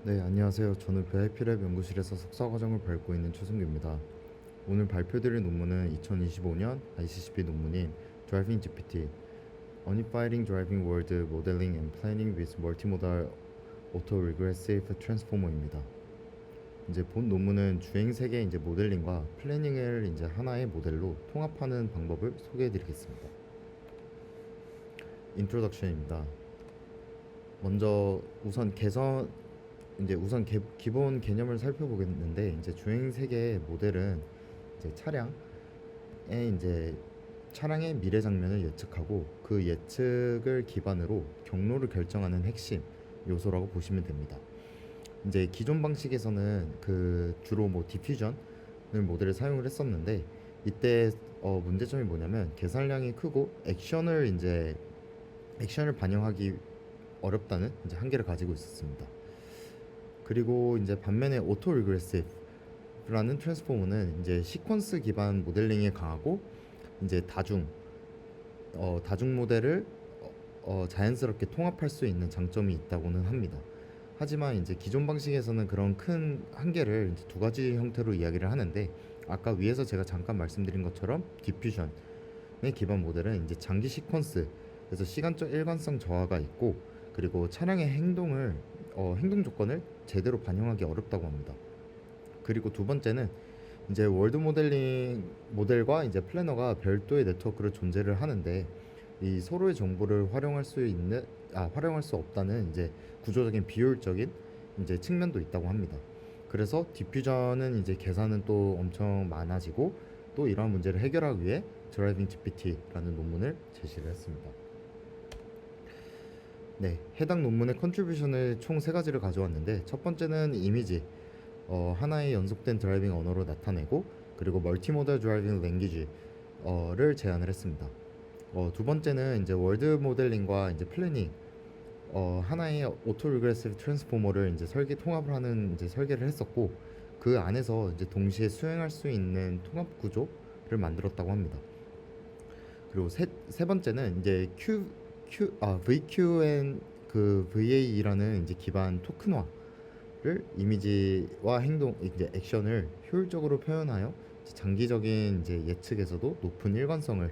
네, 안녕하세요. 저는 VIP랩 연구실에서 석사과정을 밟고 있는 최승규입니다. 오늘 발표드릴 논문은 2025년 ICCP 논문인 Driving GPT, Unifying Driving World Modeling and Planning with Multimodal Autoregressive Transformer입니다. 이제 본 논문은 주행 세계 이제 모델링과 플래닝을 이제 하나의 모델로 통합하는 방법을 소개해드리겠습니다. 인트로덕션입니다. 먼저 우선 기본 개념을 살펴보겠는데, 이제 주행 세계 모델은 이제 이제 차량의 미래 장면을 예측하고 그 예측을 기반으로 경로를 결정하는 핵심 요소라고 보시면 됩니다. 이제 기존 방식에서는 주로 디퓨전을 모델을 사용을 했었는데, 이때 문제점이 뭐냐면 계산량이 크고 액션을 반영하기 어렵다는 이제 한계를 가지고 있었습니다. 그리고 이제 반면에 오토 리그레시브라는 트랜스포머는 이제 시퀀스 기반 모델링에 강하고 이제 다중 모델을 자연스럽게 통합할 수 있는 장점이 있다고는 합니다. 하지만 이제 기존 방식에서는 그런 큰 한계를 이제 두 가지 형태로 이야기를 하는데, 아까 위에서 제가 잠깐 말씀드린 것처럼 디퓨전의 기반 모델은 이제 장기 시퀀스, 그래서 시간적 일관성 저하가 있고, 그리고 차량의 행동 조건을 제대로 반영하기 어렵다고 합니다. 그리고 두 번째는 이제 월드 모델과 이제 플래너가 별도의 네트워크를 존재를 하는데, 이 서로의 정보를 활용할 수 없다는 이제 구조적인 비효율적인 이제 측면도 있다고 합니다. 그래서 디퓨전은 이제 계산은 또 엄청 많아지고, 또 이러한 문제를 해결하기 위해 드라이빙 GPT라는 논문을 제시를 했습니다. 네, 해당 논문의 컨트리뷰션을 총 세 가지를 가져왔는데, 첫 번째는 이미지, 하나의 연속된 드라이빙 언어로 나타내고, 그리고 멀티모달 드라이빙 랭귀지를 제안을 했습니다. 두 번째는 이제 월드 모델링과 이제 플래닝, 하나의 오토 리그레시브 트랜스포머를 이제 통합을 하는 이제 설계를 했었고, 그 안에서 이제 동시에 수행할 수 있는 통합 구조를 만들었다고 합니다. 그리고 세 번째는 이제 VQN VAE라는 이제 기반 토큰화를 이미지와 이제 액션을 효율적으로 표현하여 장기적인 이제 예측에서도 높은 일관성과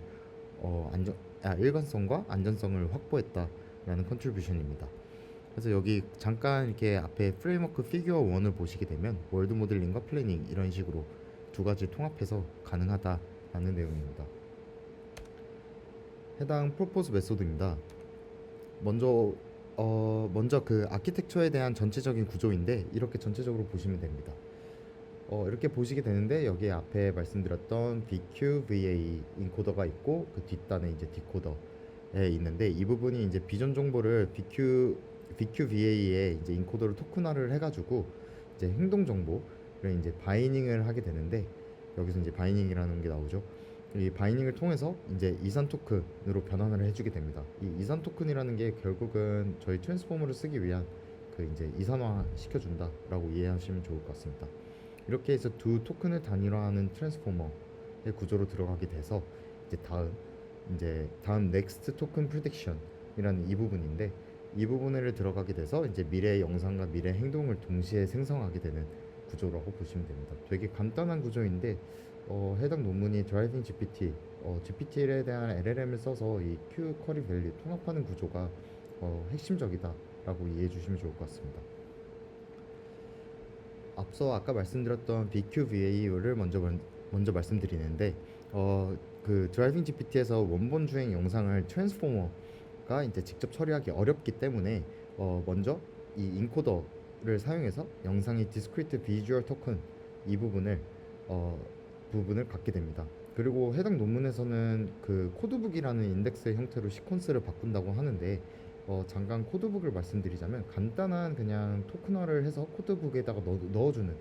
안전성을 확보했다라는 컨트리뷰션입니다. 그래서 여기 잠깐 이렇게 앞에 프레임워크 피규어 1을 보시게 되면 월드 모델링과 플래닝 이런 식으로 두 가지 통합해서 가능하다라는 내용입니다. 해당 프로포즈 메소드입니다. 먼저 그 아키텍처에 대한 전체적인 구조인데, 이렇게 전체적으로 보시면 됩니다. 이렇게 보시게 되는데, 여기 앞에 말씀드렸던 BQVA 인코더가 있고, 그 뒷단에 이제 디코더에 있는데, 이 부분이 이제 비전 정보를 BQVA에 이제 인코더를 토큰화를 해가지고 이제 행동 정보를 이제 바이닝을 하게 되는데, 여기서 이제 바이닝이라는 게 나오죠. 이 바이닝을 통해서 이제 이산 토큰으로 변환을 해주게 됩니다. 이 이산 토큰이라는 게 결국은 저희 트랜스포머를 쓰기 위한 그 이제 이산화 시켜준다라고 이해하시면 좋을 것 같습니다. 이렇게 해서 두 토큰을 단일화하는 트랜스포머의 구조로 들어가게 돼서 이제 다음 넥스트 토큰 프리딕션이라는 이 부분인데, 이 부분을 들어가게 돼서 이제 미래 영상과 미래 행동을 동시에 생성하게 되는 구조라고 보시면 됩니다. 되게 간단한 구조인데, 해당 논문이 드라이빙 GPT에 대한 LLM을 써서 이 Q 쿼리 밸류 통합하는 구조가 핵심적이다라고 이해해 주시면 좋을 것 같습니다. 앞서 아까 말씀드렸던 BQVA를 먼저 말씀드리는데, 그 드라이빙 GPT에서 원본 주행 영상을 트랜스포머가 이제 직접 처리하기 어렵기 때문에 먼저 이 인코더를 사용해서 영상의 디스크리트 비주얼 토큰 이 부분을 갖게 됩니다. 그리고 해당 논문에서는 그 코드북이라는 인덱스 형태로 시퀀스를 바꾼다고 하는데, 잠깐 코드북을 말씀드리자면 간단한 그냥 토큰화를 해서 코드북에다가 넣어주는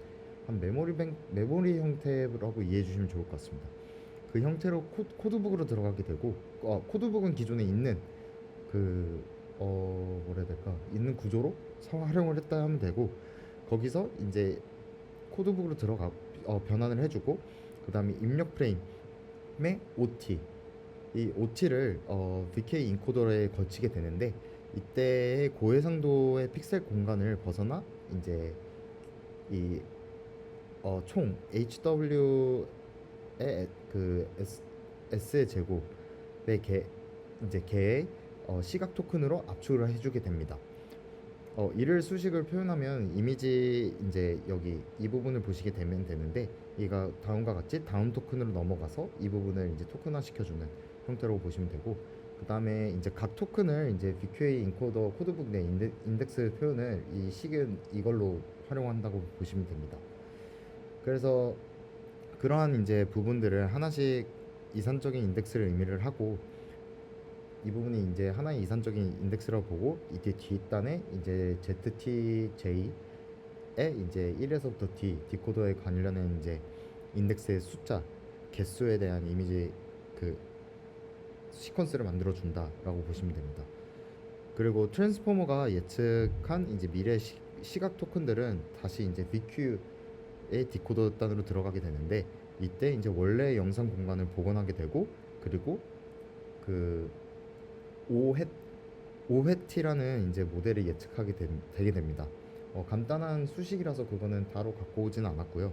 한 메모리 형태라고 이해해 주시면 좋을 것 같습니다. 그 형태로 코드북으로 들어가게 되고, 코드북은 기존에 있는 있는 구조로 활용을 했다 하면 되고, 거기서 이제 코드북으로 변환을 해주고, 그 다음에 입력 프레임의 OT, 이 OT를 VK 인코더에 거치게 되는데, 이때의 고해상도의 픽셀 공간을 벗어나 이제 이 총 HW의 그 S의 제곱의 이제 개의 시각 토큰으로 압축을 해주게 됩니다. 이를 수식을 표현하면 이미지 이제 여기 이 부분을 보시게 되면 되는데, 이가 다음과 같이 다음 토큰으로 넘어가서 이 부분을 이제 토큰화 시켜주는 형태로 보시면 되고, 그 다음에 이제 각 토큰을 이제 VQA 인코더 코드북 내 인덱스 표현을 이 식은 이걸로 활용한다고 보시면 됩니다. 그래서 그러한 이제 부분들을 하나씩 이산적인 인덱스를 의미를 하고, 이 부분이 이제 하나의 이산적인 인덱스라고 보고, 이게 뒷단에 이제 ZTJ에 이제 1에서부터 D 디코더에 관련된 이제 인덱스의 숫자 개수에 대한 이미지 그 시퀀스를 만들어 준다라고 보시면 됩니다. 그리고 트랜스포머가 예측한 이제 미래 시각 토큰들은 다시 이제 VQ의 디코더 단으로 들어가게 되는데, 이때 이제 원래 영상 공간을 복원하게 되고, 그리고 그 5회티라는 이제 모델을 예측하게 되게 됩니다. 간단한 수식이라서 그거는 따로 갖고 오지는 않았고요.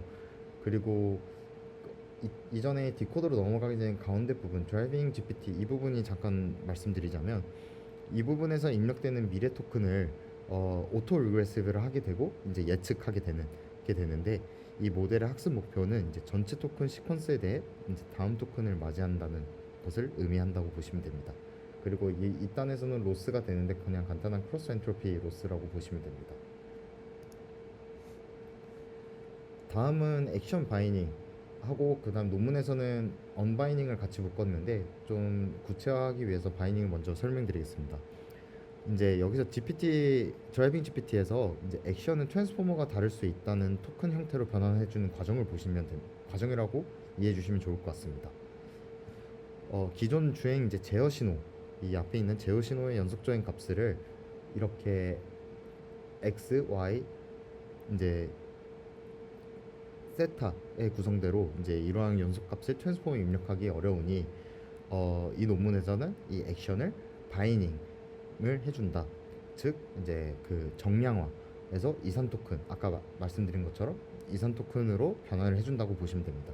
그리고 이전에 디코더로 넘어가기 전에 가운데 부분 드라이빙 GPT 이 부분이 잠깐 말씀드리자면, 이 부분에서 입력되는 미래 토큰을 오토 리그레시브를 하게 되고 이제 예측하게 되는데, 이 모델의 학습 목표는 이제 전체 토큰 시퀀스에 대해 이제 다음 토큰을 맞이한다는 것을 의미한다고 보시면 됩니다. 그리고 이 단에서는 로스가 되는데 그냥 간단한 크로스 엔트로피 로스라고 보시면 됩니다. 다음은 액션 바이닝 하고, 그 다음 논문에서는 언바이닝을 같이 묶었는데 좀 구체화하기 위해서 바이닝을 먼저 설명드리겠습니다. 이제 여기서 GPT 드라이빙 GPT에서 이제 액션은 트랜스포머가 다를 수 있다는 토큰 형태로 변환해주는 과정을 보시면 과정이라고 이해해 주시면 좋을 것 같습니다. 기존 주행 이제 제어 신호, 이 앞에 있는 제어 신호의 연속적인 값을 이렇게 x, y 이제 세타의 구성대로 이제 이러한 연속값을 트랜스포머에 입력하기 어려우니 이 논문에서는 이 액션을 바이닝을 해준다. 즉 이제 그 정량화에서 이산 토큰, 아까 말씀드린 것처럼 이산 토큰으로 변화를 해준다고 보시면 됩니다.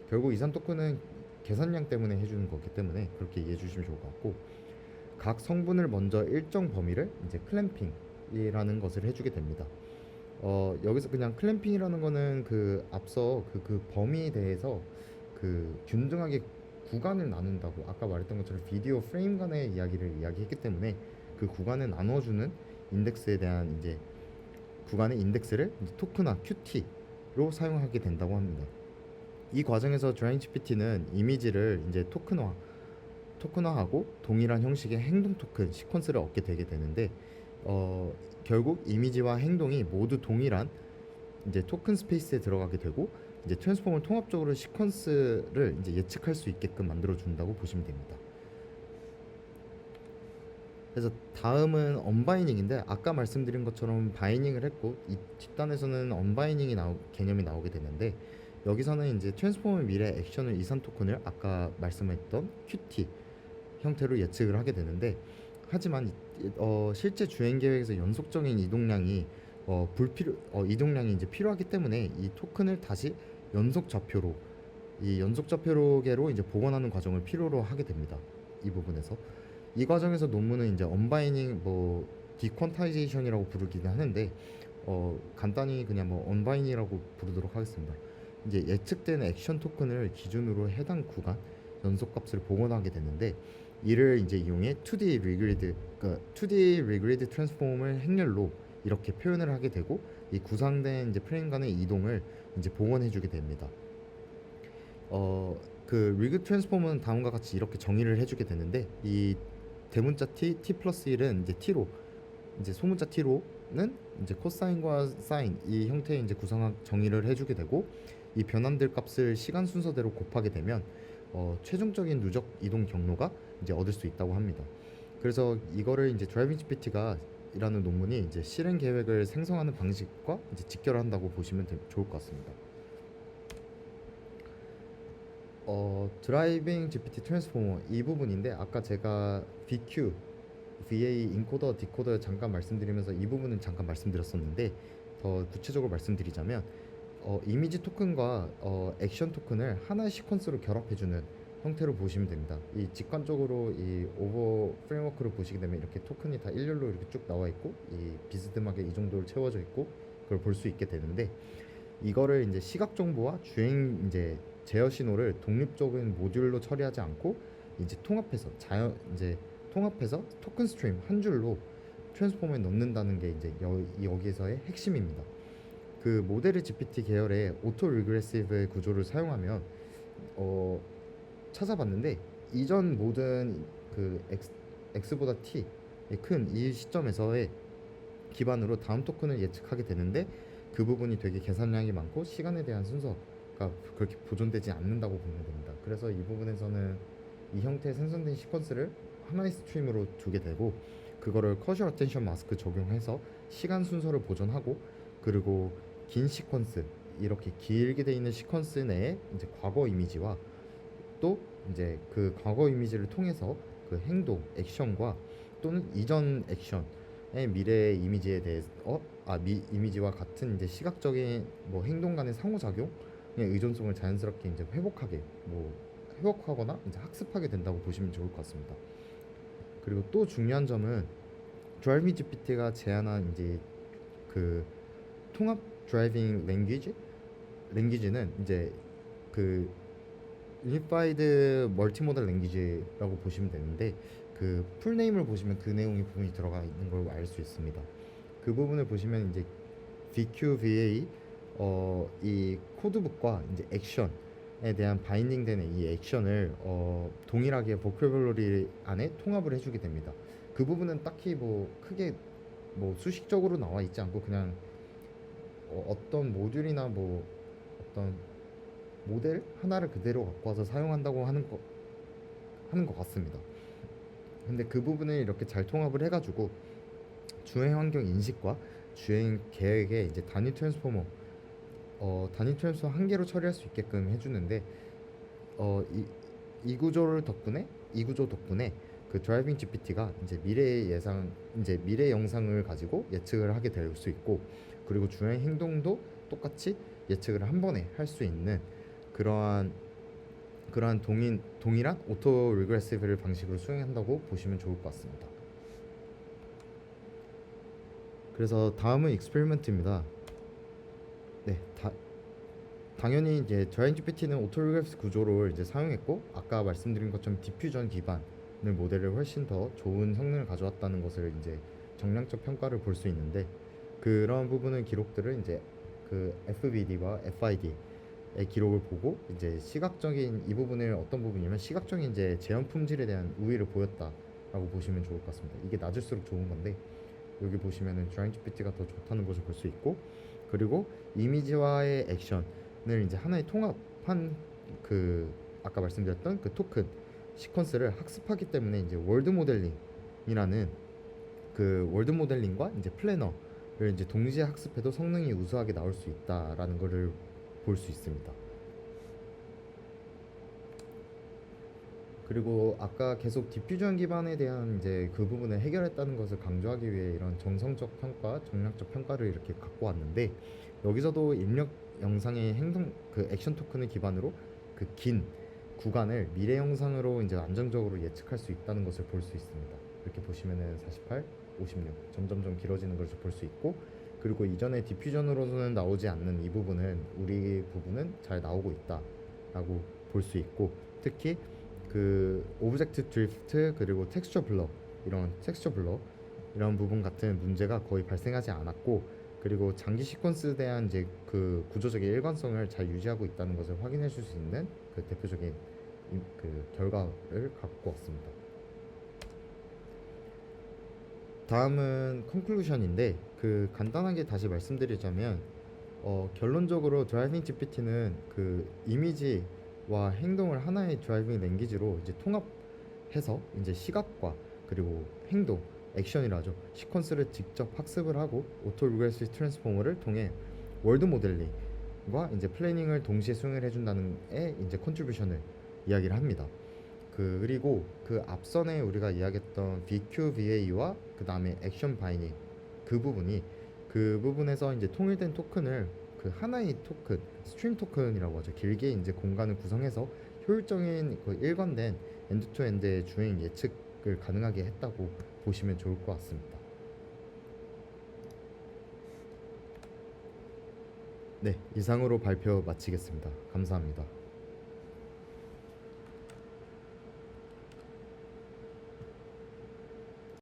결국 이산 토큰은 계산량 때문에 해주는 거기 때문에 그렇게 이해해 주시면 좋을 것 같고, 각 성분을 먼저 일정 범위를 이제 클램핑이라는 것을 해주게 됩니다. 여기서 그냥 클램핑이라는 거는 그 앞서 그 범위에 대해서 그 균등하게 구간을 나눈다고 아까 말했던 것처럼 비디오 프레임 간의 이야기를 이야기했기 때문에, 그 구간을 나눠주는 인덱스에 대한 이제 구간의 인덱스를 이제 토큰화 QT로 사용하게 된다고 합니다. 이 과정에서 드라이빙 GPT는 이미지를 이제 토큰화하고 동일한 형식의 행동 토큰 시퀀스를 얻게 되게 되는데, 결국 이미지와 행동이 모두 동일한 이제 토큰 스페이스에 들어가게 되고, 이제 트랜스폼을 통합적으로 시퀀스를 이제 예측할 수 있게끔 만들어 준다고 보시면 됩니다. 그래서 다음은 언바이닝인데, 아까 말씀드린 것처럼 바이닝을 했고 이 뒷단에서는 언바이닝이 개념이 나오게 되는데, 여기서는 이제 트랜스포머 미래 액션을 이산 토큰을 아까 말씀했던 QT 형태로 예측을 하게 되는데, 하지만 실제 주행 계획에서 연속적인 이동량이 이동량이 이제 필요하기 때문에 이 토큰을 다시 연속 좌표로계로 이제 복원하는 과정을 필요로 하게 됩니다. 이 부분에서 이 과정에서 논문은 이제 언바이닝 디퀀타이제이션이라고 부르기는 하는데, 간단히 그냥 언바이닝이라고 부르도록 하겠습니다. 이제 예측되는 액션 토큰을 기준으로 해당 구간 연속값을 복원하게 되는데, 이를 이제 이용해 2D 리그리드 트랜스폼을 행렬로 이렇게 표현을 하게 되고, 이 구상된 이제 프레임 간의 이동을 이제 복원해주게 됩니다. 그 리그 트랜스폼은 다음과 같이 이렇게 정의를 해주게 되는데, 이 대문자 t 플러스 1은 이제 t로, 이제 소문자 t로는 이제 코사인과 사인 이 형태의 이제 정의를 해주게 되고, 이 변환될 값을 시간 순서대로 곱하게 되면 최종적인 누적 이동 경로가 이제 얻을 수 있다고 합니다. 그래서 이거를 이제 드라이빙 GPT가 이라는 논문이 이제 실행 계획을 생성하는 방식과 이제 직결한다고 보시면 좋을 것 같습니다. 드라이빙 GPT 트랜스포머 이 부분인데, 아까 제가 VQ VA 인코더 디코더 잠깐 말씀드리면서 이 부분은 잠깐 말씀드렸었는데 더 구체적으로 말씀드리자면 이미지 토큰과 액션 토큰을 하나의 시퀀스로 결합해주는 형태로 보시면 됩니다. 이 직관적으로 이 오버 프레임워크를 보시게 되면 이렇게 토큰이 다 일렬로 이렇게 쭉 나와 있고 이 비스듬하게 이 정도로 채워져 있고 그걸 볼 수 있게 되는데 이거를 이제 시각 정보와 주행 이제 제어 신호를 독립적인 모듈로 처리하지 않고 이제 통합해서 토큰 스트림 한 줄로 트랜스포머에 넣는다는 게 이제 여기에서의 핵심입니다. 그 모델의 GPT 계열의 오토 리그레시브 구조를 사용하면 찾아봤는데 이전 모든 그 x보다 t의 큰 이 시점에서의 기반으로 다음 토큰을 예측하게 되는데 그 부분이 되게 계산량이 많고 시간에 대한 순서가 그렇게 보존되지 않는다고 보면 됩니다. 그래서 이 부분에서는 이 형태의 생성된 시퀀스를 하나의 스트림으로 두게 되고 그거를 커셔 어텐션 마스크 적용해서 시간 순서를 보존하고 그리고 긴 시퀀스 이렇게 길게 돼 있는 시퀀스 내에 이제 과거 이미지와 또 이제 그 과거 이미지를 통해서 그 행동 액션과 또는 이전 액션의 미래 이미지에 대해서 이미지와 같은 이제 시각적인 뭐 행동 간의 상호작용의 의존성을 자연스럽게 이제 회복하거나 이제 학습하게 된다고 보시면 좋을 것 같습니다. 그리고 또 중요한 점은 드라이빙 GPT가 제안한 이제 그 통합 드라이빙 랭귀지는 이제 그 유니파이드 멀티모달 랭귀지라고 보시면 되는데 그 풀네임을 보시면 그 내용이 부분이 들어가 있는 걸 알 수 있습니다. 그 부분을 보시면 이제 VQVA 이 코드북과 이제 액션에 대한 바인딩되는 이 액션을 동일하게 보큐블러리 안에 통합을 해주게 됩니다. 그 부분은 딱히 뭐 크게 뭐 수식적으로 나와 있지 않고 그냥 어떤 모듈이나 뭐 어떤 모델 하나를 그대로 갖고 와서 사용한다고 하는 것 같습니다. 근데 그 부분을 이렇게 잘 통합을 해가지고 주행 환경 인식과 주행 계획에 이제 단위 트랜스포머 한 개로 처리할 수 있게끔 해주는데 이 구조 덕분에 그 드라이빙 GPT가 이제 미래 영상을 가지고 예측을 하게 될 수 있고 그리고 주행 행동도 똑같이 예측을 한 번에 할 수 있는 그러한 동일한 오토 리그레시브 방식으로 수행한다고 보시면 좋을 것 같습니다. 그래서 다음은 익스페리먼트입니다. 네, 당연히 이제 드라이빙 GPT는 오토 리그레시브 구조를 이제 사용했고 아까 말씀드린 것처럼 디퓨전 기반의 모델을 훨씬 더 좋은 성능을 가져왔다는 것을 이제 정량적 평가를 볼 수 있는데 그런 부분의 기록들을 이제 그 FBD와 FID의 기록을 보고 이제 시각적인 이 부분을 어떤 부분이면 시각적인 이제 재현 품질에 대한 우위를 보였다라고 보시면 좋을 것 같습니다. 이게 낮을수록 좋은 건데 여기 보시면은 드라이빙 GPT가 더 좋다는 것을 볼 수 있고 그리고 이미지와의 액션을 이제 하나의 통합한 그 아까 말씀드렸던 그 토큰 시퀀스를 학습하기 때문에 이제 월드 모델링이라는 그 월드 모델링과 이제 플래너를 이제 동시에 학습해도 성능이 우수하게 나올 수 있다라는 것을 볼 수 있습니다. 그리고 아까 계속 디퓨전 기반에 대한 이제 그 부분을 해결했다는 것을 강조하기 위해 이런 정성적 평가, 정량적 평가를 이렇게 갖고 왔는데 여기서도 입력 영상의 행동 그 액션 토큰을 기반으로 그 긴 구간을 미래 영상으로 이제 안정적으로 예측할 수 있다는 것을 볼 수 있습니다. 이렇게 보시면은 48, 56 점점점 길어지는 것을 볼 수 있고 그리고 이전에 디퓨전으로는 나오지 않는 이 부분은 우리 부분은 잘 나오고 있다라고 볼 수 있고 특히 그 오브젝트 드리프트 그리고 텍스처 블러 이런 부분 같은 문제가 거의 발생하지 않았고 그리고 장기 시퀀스에 대한 이제 그 구조적인 일관성을 잘 유지하고 있다는 것을 확인해 줄 수 있는 그 대표적인 그 결과를 갖고 왔습니다. 다음은 컨클루션인데 그 간단하게 다시 말씀드리자면 결론적으로 드라이빙 GPT는 그 이미지와 행동을 하나의 드라이빙 랭귀지로 이제 통합해서 이제 시각과 그리고 행동 액션이라 하죠. 시퀀스를 직접 학습을 하고 오토 리그레시브 트랜스포머를 통해 월드 모델링과 이제 플래닝을 동시에 수행을 해준다는 에 이제 컨트리뷰션을 이야기를 합니다. 그리고 그 앞선에 우리가 이야기했던 BQVA와 그 다음에 액션 바이닝 그 부분에서 이제 통일된 토큰을 그 하나의 토큰 스트림 토큰이라고 하죠. 길게 이제 공간을 구성해서 효율적인 그 일관된 엔드 투 엔드의 주행 예측을 가능하게 했다고 보시면 좋을 것 같습니다. 네, 이상으로 발표 마치겠습니다. 감사합니다.